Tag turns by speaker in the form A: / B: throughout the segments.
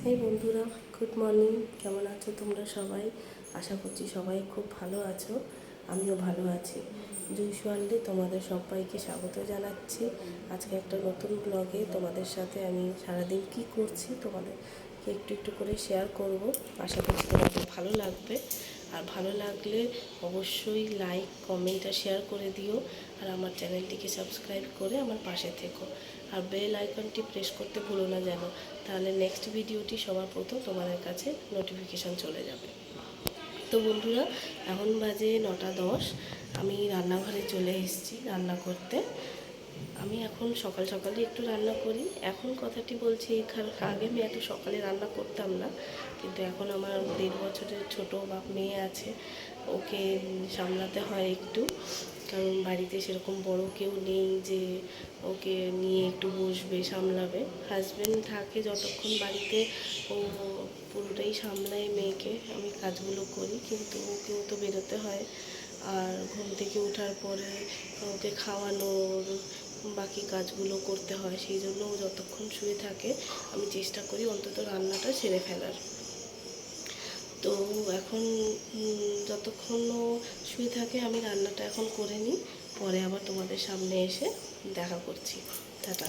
A: এই বন্ধুরা, good morning. কেমন আছো তোমরা সবাই? আশা করছি সবাই খুব ভালো আছো। আমিও ভালো আছি। জুইস ওয়ার্ল্ডে তোমাদের সবাইকে স্বাগত জানাচ্ছি। আজকে একটা নতুন ব্লগে তোমাদের সাথে আমি সারাদিন কি করছি তোমাদেরকে একটু একটু করে শেয়ার করব। আশা করছি তোমাদের ভালো লাগবে। আর ভালো লাগলে অবশ্যই লাইক, কমেন্ট আর শেয়ার করে দিও। আর আমার চ্যানেলটিকে সাবস্ক্রাইব করে আমার পাশে থেকো। আর বেল আইকনটি প্রেস করতে ভুলো না যেন, তাহলে নেক্সট ভিডিওটি সবার প্রথম তোমাদের কাছে নোটিফিকেশান চলে যাবে। তো বন্ধুরা, এখন বাজে 9:10। আমি রান্নাঘরে চলে এসেছি রান্না করতে। আমি এখন সকাল সকালই একটু রান্না করি। এখন কথাটি বলছি, আগে আমি এত সকালে রান্না করতাম না, কিন্তু এখন আমার 1.5 বছরের ছোটো মেয়ে আছে, ওকে সামলাতে হয় একটু। কারণ বাড়িতে সেরকম বড় কেউ নেই যে ওকে নিয়ে একটু বসবে, সামলাবে। হাজব্যান্ড থাকে যতক্ষণ বাড়িতে, ও পুরোটাই সামলায় মেয়েকে। আমি কাজগুলো করি, কিন্তু ওকেও তো বেরোতে হয়। আর ঘুম থেকে ওঠার পরে ওকে খাওয়ানোর বাকি কাজগুলো করতে হয়। সেই জন্য ও যতক্ষণ শুয়ে থাকে আমি চেষ্টা করি অন্তত রান্নাটা সেরে ফেলার। তো এখন যতক্ষণ ও শুয়ে থাকে আমি রান্নাটা এখন করে নিই, পরে আবার তোমাদের সামনে এসে দেখা করছি। টাটা।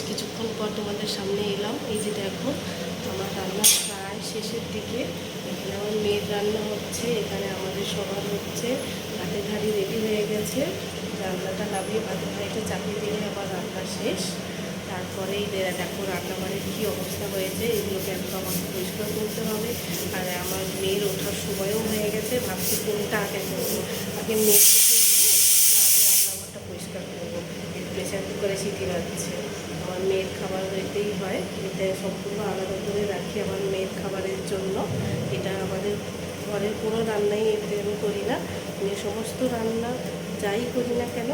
A: কিছুক্ষণ পর তোমাদের সামনে এলাম। এই যে দেখো, আমার রান্না প্রায় শেষের দিকে। এখানে আমার মেয়ের রান্না হচ্ছে, এখানে আমাদের সবার হচ্ছে। ভাতের হাঁড়ি রেডি হয়ে গেছে, রান্নাটা নামিয়ে ভাতের হাঁড়িটা চাপিয়ে দিলে আমার রান্না শেষ। তারপরে এই দেখো রান্নাবাড়ির কী অবস্থা হয়েছে, এগুলোকে একটু আমাকে পরিষ্কার করতে হবে। আর আমার মেয়ের ওঠার সময়ও হয়ে গেছে, ভাবছি কোনটা আগে করবো, আগে মেয়েকে রান্নাঘরটা পরিষ্কার করবো। প্রেশার কুকারে সিটি বাজছে। আমার মেয়ের খাবার দিতেই হয়, এটা সম্পূর্ণ আলাদা করে রাখি আমার মেয়ের খাবারের জন্য। এটা আমাদের ঘরের কোনো রান্নাই এতে আমি করি না। সমস্ত রান্না যাই করি না কেন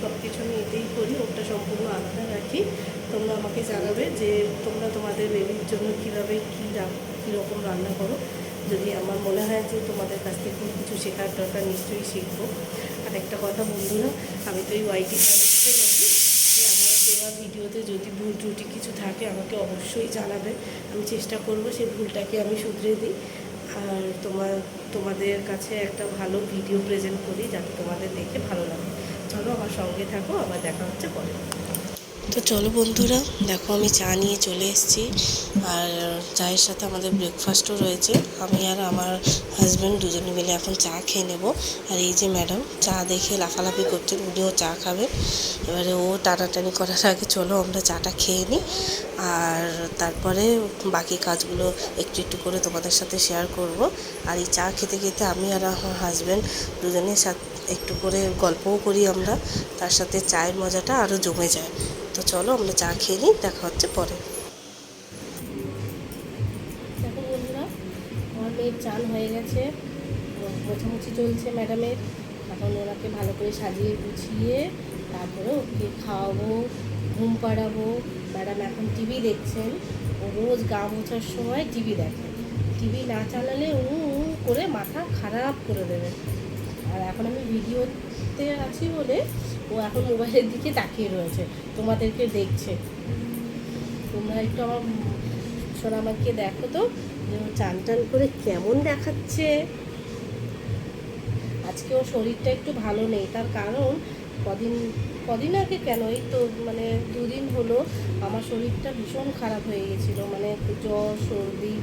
A: সব কিছু আমি এতেই করি, ওটা সম্পূর্ণ আলাদা রাখি। তোমরা আমাকে জানাবে যে তোমরা তোমাদের বেবির জন্য কীভাবে কীরকম রান্না করো। যদি আমার মনে হয় যে তোমাদের কাছ থেকে কিছু শেখার দরকার, নিশ্চয়ই শিখবো। আর একটা কথা বন্ধুরা, আমি তো এই ওয়াইটি কলেজে নাকি যে আমার দেওয়া ভিডিওতে যদি ভুল ত্রুটি কিছু থাকে আমাকে অবশ্যই জানাবে, আমি চেষ্টা করব সেই ভুলটাকে আমি শুধরে দিই আর তোমাদের কাছে একটা ভালো ভিডিও প্রেজেন্ট করি যাতে তোমাদের দেখে ভালো লাগে। চলো আমার সঙ্গে থাকো, আবার দেখা হচ্ছে পরে। তো চলো বন্ধুরা, দেখো আমি চা নিয়ে চলে এসেছি আর চায়ের সাথে আমাদের ব্রেকফাস্টও রয়েছে। আমি আর আমার হাজব্যান্ড দুজনে মিলে এখন চা খেয়ে নেব। আর এই যে ম্যাডাম চা দেখে লাফালাফি করছেন, উনিও চা খাবেন। এবারে ও টানাটানি করার আগে চলো আমরা চাটা খেয়ে নিই আর তারপরে বাকি কাজগুলো একটু একটু করে তোমাদের সাথে শেয়ার করব। আর এই চা খেতে খেতে আমি আর আমার হাজব্যান্ড দুজনের সাথে একটু করে গল্পও করি আমরা, তার সাথে চায়ের মজাটা আরও জমে যায়। তো চলো আমরা চা খেয়ে নিই, দেখা হচ্ছে পরে। দেখো বন্ধুরা, আমার মেয়ের চান হয়ে গেছে, মোছামুছি চলছে ম্যাডামের। এখন ওনাকে ভালো করে সাজিয়ে গুছিয়ে তারপরে ওকে খাওয়াবো, ঘুম পাড়াবো। ম্যাডাম এখন টিভি দেখছেন, ও রোজ গা মোছার সময় টিভি দেখে। টিভি না চালালে উ করে মাথা খারাপ করে দেবে। আর এখন আমি ভিডিওতে আছি বলে ও এখন মোবাইলের দিকে তাকিয়ে রয়েছে, তোমাদেরকে দেখছে। তোমরা একটু আমার সোনামাকে দেখো তো যে ও চান টান করে কেমন দেখাচ্ছে। আজকে ওর শরীরটা একটু ভালো নেই, তার কারণ কদিন আগে কেন, এই তো মানে 2 দিন হলো আমার শরীরটা ভীষণ খারাপ হয়ে গেছিলো, মানে জ্বর সর্দি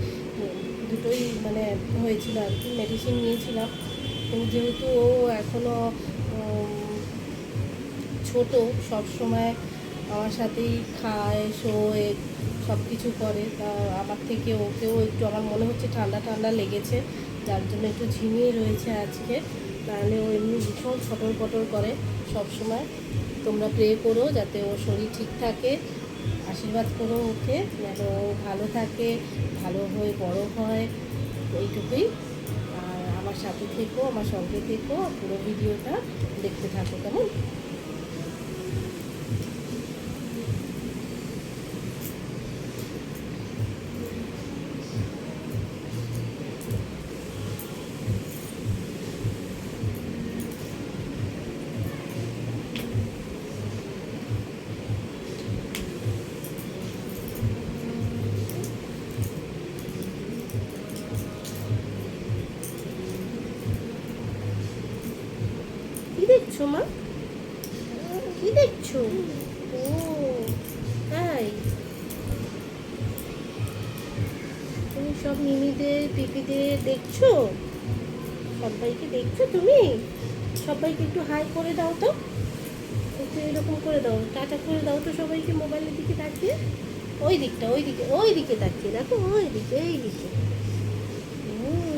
A: দুটোই মানে হয়েছিল আর কি। মেডিসিন নিয়েছিলাম, কিন্তু যেহেতু ও এখনও ছোটো, সবসময় আমার সাথেই খায় শোয় সব কিছু করে, তা আমার থেকে ওকেও একটু আমার মনে হচ্ছে ঠান্ডা ঠান্ডা লেগেছে, যার জন্য একটু ঝিমিয়ে রয়েছে আজকে। তাহলে ও এমনি ভীষণ ছটর পটর করে সবসময়। তোমরা প্রে করো যাতে ওর শরীর ঠিক থাকে, আশীর্বাদ করো ওকে যেন ও ভালো থাকে, ভালো হয়ে বড় হয়, এইটুকুই। আর আমার সাথে থেকো, আমার সঙ্গে থেকো, পুরো ভিডিওটা দেখতে থাকো কেমন। কি দেখছো মা, কি দেখছো? ও তাই, তুমি সব মিমিদের পিপিদের দেখছো, সবাইকে দেখছো তুমি? সবাইকে একটু হাই করে দাও তো, একটু এরকম করে দাও, টাটা করে দাও তো সবাইকে মোবাইলের দিকে তাকিয়ে। ওই দিকটা, ওই দিকে তাকিয়ে দেখো, ওই দিকে, এই দিকে।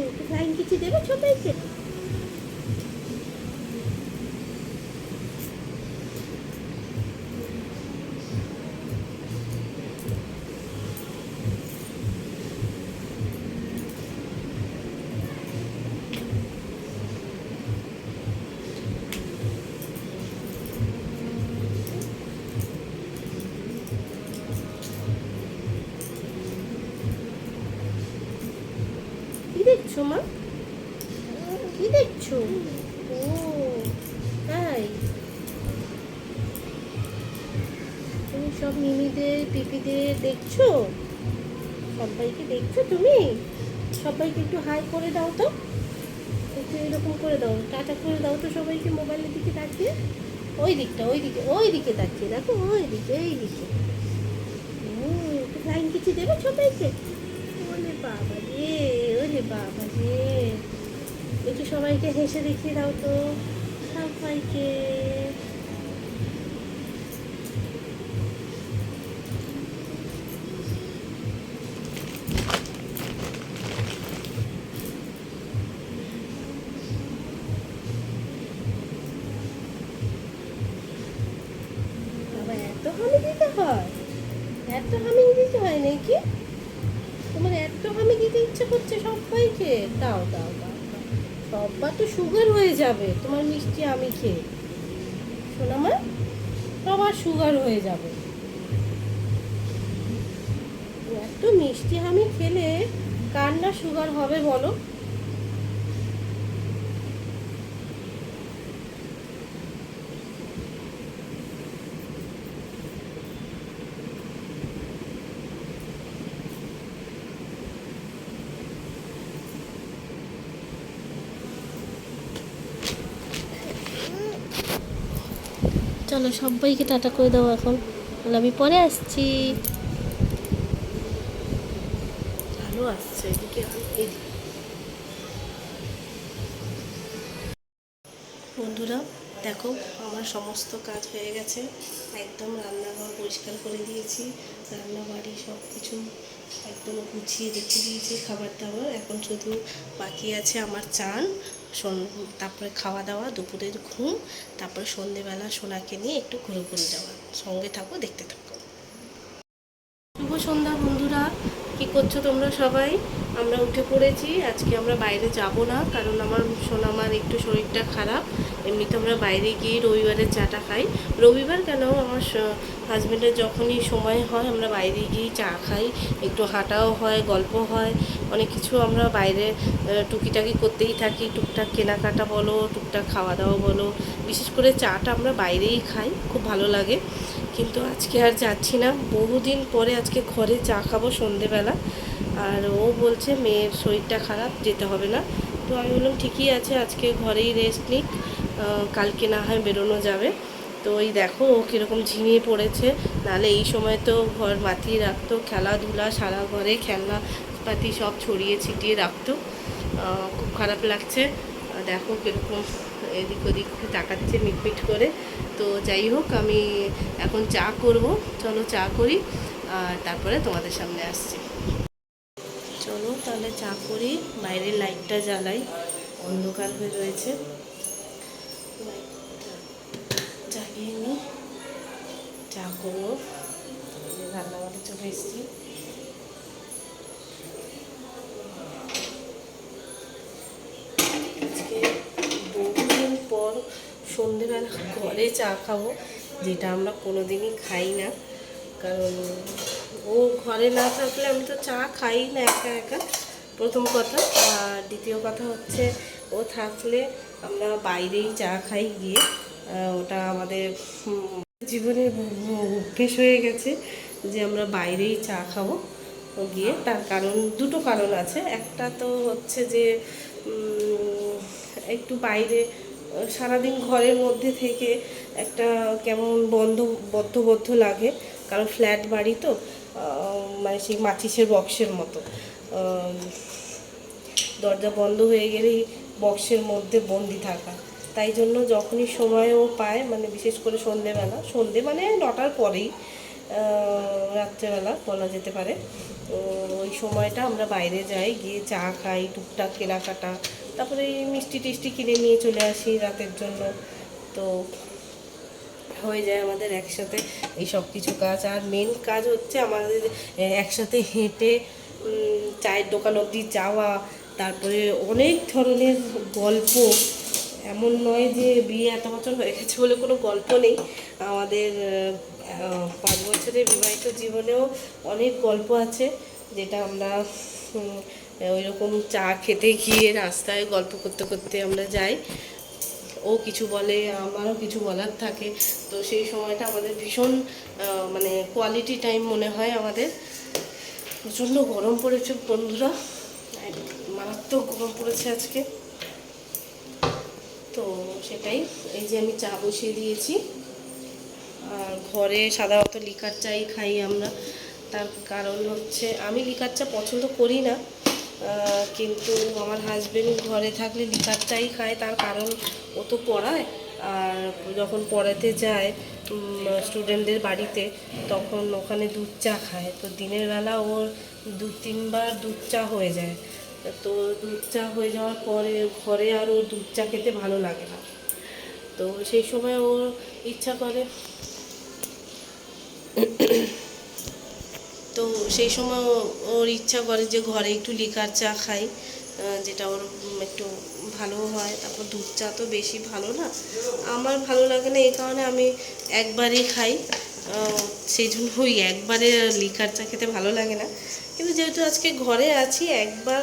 A: একটু ফ্লাইং কিচি দেবে সবাইকে। কি দেখছো মা, কি দেখছো? ও তাই, তুমি সব মিমিদের পিপিদের দেখছো, সবাইকে দেখছো তুমি? সবাইকে একটু হাই করে দাও তো, একটু এরকম করে দাও, টাটা করে দাও তো সবাইকে মোবাইলের দিকে তাকিয়ে। ওই দিকটা, ওই দিকে তাকিয়ে দেখো, ওই দিকে, এই দিকে। একটু ফ্লাইং কিচি দেবে সবাইকে। ওরে বাবা রে, ওরে বাবা রে, একটু সবাইকে হেসে দেখিয়ে দাও তো সবাইকে। এত হামি দিতে হয়, এত হামি দিতে হয় নাকি? তোমার এত হামি দিতে ইচ্ছে করছে সবাইকে? দাও দাও দাও দাও, সবার তো সুগার হয়ে যাবে তোমার মিষ্টি আমি খেয়ে, শোনা মা, সবার সুগার হয়ে যাবে। এত মিষ্টি হামি খেলে কার না সুগার হবে বলো?
B: চলো সবাইকে টাটা করে দাও এখন, তাহলে আমি পরে আসছি।
A: ভালো আসছে এদিকে এইদিকে। বন্ধুরা দেখো, আমার সমস্ত কাজ হয়ে গেছে, একদম রান্নাঘর পরিষ্কার করে দিয়েছি, রান্নাবাড়ি সব কিছু একদম গুছিয়ে রেখে দিয়েছি, খাবার দাবার। এখন শুধু বাকি আছে আমার চান, তারপরে খাওয়া দাওয়া, দুপুরের ঘুম, তারপরে সন্ধেবেলা সোনাকে নিয়ে একটু ঘুরে ঘুরে যাওয়া। সঙ্গে থাকো, দেখতে থাকো। শুভ সন্ধ্যা বন্ধুরা, কি করছো তোমরা সবাই? আমরা উঠে পড়েছি। আজকে আমরা বাইরে যাব না, কারণ আমার সোনামার একটু শরীরটা খারাপ। এমনিতে আমরা বাইরে গিয়ে রবিবারের চাটা খাই। রবিবার কেন, আমার হাজব্যান্ডের যখনই সময় হয় আমরা বাইরে গিয়েই চা খাই, একটু হাঁটাও হয়, গল্প হয়, অনেক কিছু আমরা বাইরে টুকিটাকি করতেই থাকি। টুকটাক কেনাকাটা বলো, টুকটাক খাওয়া দাওয়া বলো, বিশেষ করে চাটা আমরা বাইরেই খাই, খুব ভালো লাগে। কিন্তু আজকে আর যাচ্ছি না, বহুদিন পরে আজকে ঘরে চা খাবো সন্ধেবেলা। আর ও বলছে মেয়ের শরীরটা খারাপ, যেতে হবে না। তো আমি বললাম ঠিকই আছে, আজকে ঘরেই রেস্ট নিক, কালকে না হয় বেরোনো যাবে। তো ওই দেখো ও কীরকম ঝিমিয়ে পড়েছে, নাহলে এই সময় তো ঘর মাতিয়ে রাখতো, খেলাধুলা সারা ঘরে খেলনাপাতি সব ছড়িয়ে ছিটিয়ে রাখতো। খুব খারাপ লাগছে, দেখো কীরকম এদিক ওদিক তাকাচ্ছে মিটমিট করে। তো যাই হোক, আমি এখন চা করব, চলো চা করি, আর তারপরে তোমাদের সামনে আসছি। চলো তাহলে চা করি, বাইরের লাইটটা জ্বালাই, অন্ধকার হয়ে রয়েছে, লাইটটা জ্বালিয়ে নিই, চা করবো। রান্নাঘরে চলে এসেছি। আজকে বহুদিন পর সন্ধেবেলা ঘরে চা খাবো, যেটা আমরা কোনোদিনই খাই না। কারণ ও ঘরে না থাকলে আমি তো চা খাই না একা একা, প্রথম কথা। আর দ্বিতীয় কথা হচ্ছে, ও থাকলে আমরা বাইরেই চা খাই গিয়ে। ওটা আমাদের জীবনের অভ্যেস হয়ে গেছে যে আমরা বাইরেই চা খাবো গিয়ে। তার কারণ, দুটো কারণ আছে। একটা তো হচ্ছে যে একটু বাইরে সারাদিন ঘরের মধ্যে থেকে একটা কেমন বদ্ধ লাগে, কারণ ফ্ল্যাট বাড়ি তো, মানে সেই মাচিসের বক্সের মতো, দরজা বন্ধ হয়ে গেলেই বক্সের মধ্যে বন্দি থাকা। তাই জন্য যখনই সময়ও পায়, মানে বিশেষ করে সন্ধে মানে 9টার পরেই, রাত্রেবেলা বলা যেতে পারে, ওই সময়টা আমরা বাইরে যাই, গিয়ে চা খাই, টুকটাক কেনাকাটা, তারপরে মিষ্টি টিষ্টি কিনে নিয়ে চলে আসি রাতের জন্য। তো হয়ে যায় আমাদের একসাথে এই সব কিছু কাজ। আর মেন কাজ হচ্ছে আমাদের একসাথে হেঁটে চায়ের দোকান অবধি যাওয়া, তারপরে অনেক ধরনের গল্প। এমন নয় যে বিয়ে এত বছর হয়ে গেছে বলে কোনো গল্প নেই, আমাদের 5 বছরের বিবাহিত জীবনেও অনেক গল্প আছে, যেটা আমরা ওই রকম চা খেতে গিয়ে রাস্তায় গল্প করতে করতে আমরা যাই। ও কিছু বলে, আমারও কিছু বলার থাকে। তো সেই সময়টা আমাদের ভীষণ মানে কোয়ালিটি টাইম মনে হয় আমাদের। প্রচণ্ড গরম পড়েছে বন্ধুরা, মারাত্মক গরম পড়েছে আজকে। তো সেটাই, এই যে আমি চা বসিয়ে দিয়েছি। আর ঘরে সাধারণত লিকার চাই খাই আমরা, তার কারণ হচ্ছে আমি লিকার চা পছন্দ করি না, কিন্তু আমার হাজবেন্ড ঘরে থাকলে লিকার চাই খায়। তার কারণ ও তো পড়ায়, আর যখন পড়াতে যায় স্টুডেন্টদের বাড়িতে, তখন ওখানে দুধ চা খায়। তো দিনের বেলা ওর 2-3 বার দুধ চা হয়ে যায়। তো দুধ চা হয়ে যাওয়ার পরে ঘরে আর ওর দুধ চা খেতে ভালো লাগে না। তো সেই সময় ওর ইচ্ছা করে, তো সেই সময় ওর ইচ্ছা করে যে ঘরে একটু লিকার চা খাই, যেটা ওর একটু ভালো হয়। তারপর দুধ চা তো বেশি ভালো না, আমার ভালো লাগে না, এই কারণে আমি একবারই খাই। সেই জন্য ওই একবারে লিকার চা খেতে ভালো লাগে না। কিন্তু যেহেতু আজকে ঘরে আছি, একবার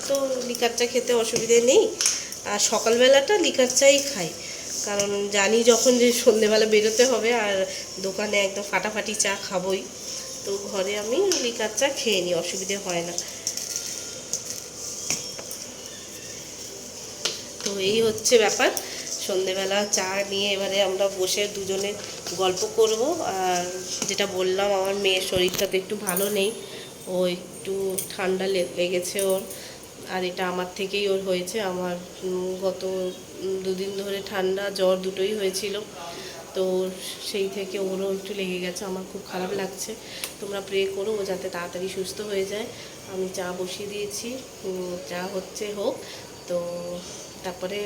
A: তো লিকার চা খেতে অসুবিধে নেই। আর সকালবেলাটা লিকার চাই খাই, কারণ জানি যখন যে সন্ধেবেলা বেরোতে হবে, আর দোকানে একদম ফাটাফাটি চা খাবোই। তো ঘরে আমি লিকার চা খেয়ে নিই, অসুবিধে হয় না। তো এই হচ্ছে ব্যাপার। সন্ধেবেলা চা নিয়ে এবারে আমরা বসে দুজনে গল্প করব। আর যেটা বললাম, আমার মেয়ের শরীরটা তো একটু ভালো নেই, ও একটু ঠান্ডা লেগেছে ওর। আর এটা আমার থেকেই ওর হয়েছে। আমার গত দুদিন ধরে ঠান্ডা জ্বর দুটোই হয়েছিল, তো সেই থেকে ওরও একটু লেগে গেছে। আমার খুব খারাপ লাগছে। তোমরা প্রে করো ও যাতে তাড়াতাড়ি সুস্থ হয়ে যায়। আমি চা বসিয়ে দিয়েছি, চা হচ্ছে হোক, তো তারপরে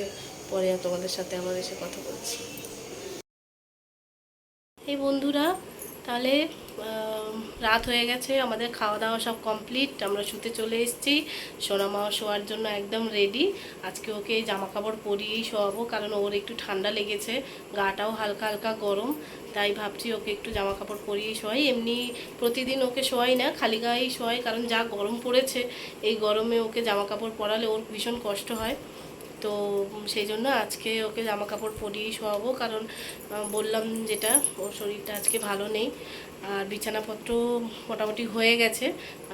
A: পরে তোমাদের সাথে আবার এসে কথা বলছি। এই বন্ধুরা, তাহলে রাত হয়ে গেছে, আমাদের খাওয়া দাওয়া সব কমপ্লিট, আমরা শুতে চলে এসেছি। সোনামাও শোয়ার জন্য একদম রেডি। আজকে ওকে জামা কাপড় পরিয়েই শোয়াবো, কারণ ওর একটু ঠান্ডা লেগেছে, গাটাও হালকা হালকা গরম, তাই ভাবছি ওকে একটু জামা কাপড় পরিয়েই শোয়াই। এমনি প্রতিদিন ওকে শোয়াই না, খালি গায়েই শোয়াই, কারণ যা গরম পড়েছে এই গরমে ওকে জামা কাপড় পরালে ওর ভীষণ কষ্ট হয়। তো সেই জন্য আজকে ওকে জামা কাপড় পরিয়েই শোয়াবো, কারণ বললাম যেটা, ওর শরীরটা আজকে ভালো নেই। আর বিছানাপত্র মোটামুটি হয়ে গেছে,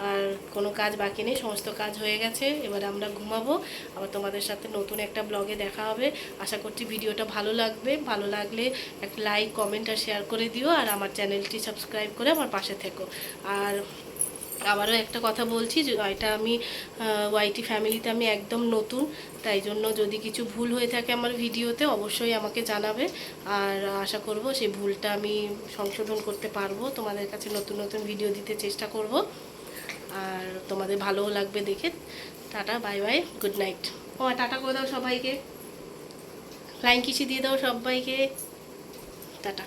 A: আর কোনো কাজ বাকি নেই, সমস্ত কাজ হয়ে গেছে। এবার আমরা ঘুমাবো। আবার তোমাদের সাথে নতুন একটা ব্লগে দেখা হবে। আশা করছি ভিডিওটা ভালো লাগবে। ভালো লাগলে একটা লাইক, কমেন্ট আর শেয়ার করে দিও, আর আমার চ্যানেলটি সাবস্ক্রাইব করে আমার পাশে থেকো। আর আবারও একটা কথা বলছি, যে এটা আমি ওয়াইটি ফ্যামিলিতে আমি একদম নতুন, তাই জন্য যদি কিছু ভুল হয়ে থাকে আমার ভিডিওতে অবশ্যই আমাকে জানাবে। আর আশা করব সেই ভুলটা আমি সংশোধন করতে পারবো, তোমাদের কাছে নতুন নতুন ভিডিও দিতে চেষ্টা করব, আর তোমাদের ভালোও লাগবে দেখে। Tata, bye bye, good night. ও টাটা করে দাও সবাইকে, ফ্লাইং কিসি দিয়ে দাও সবাইকে, টাটা।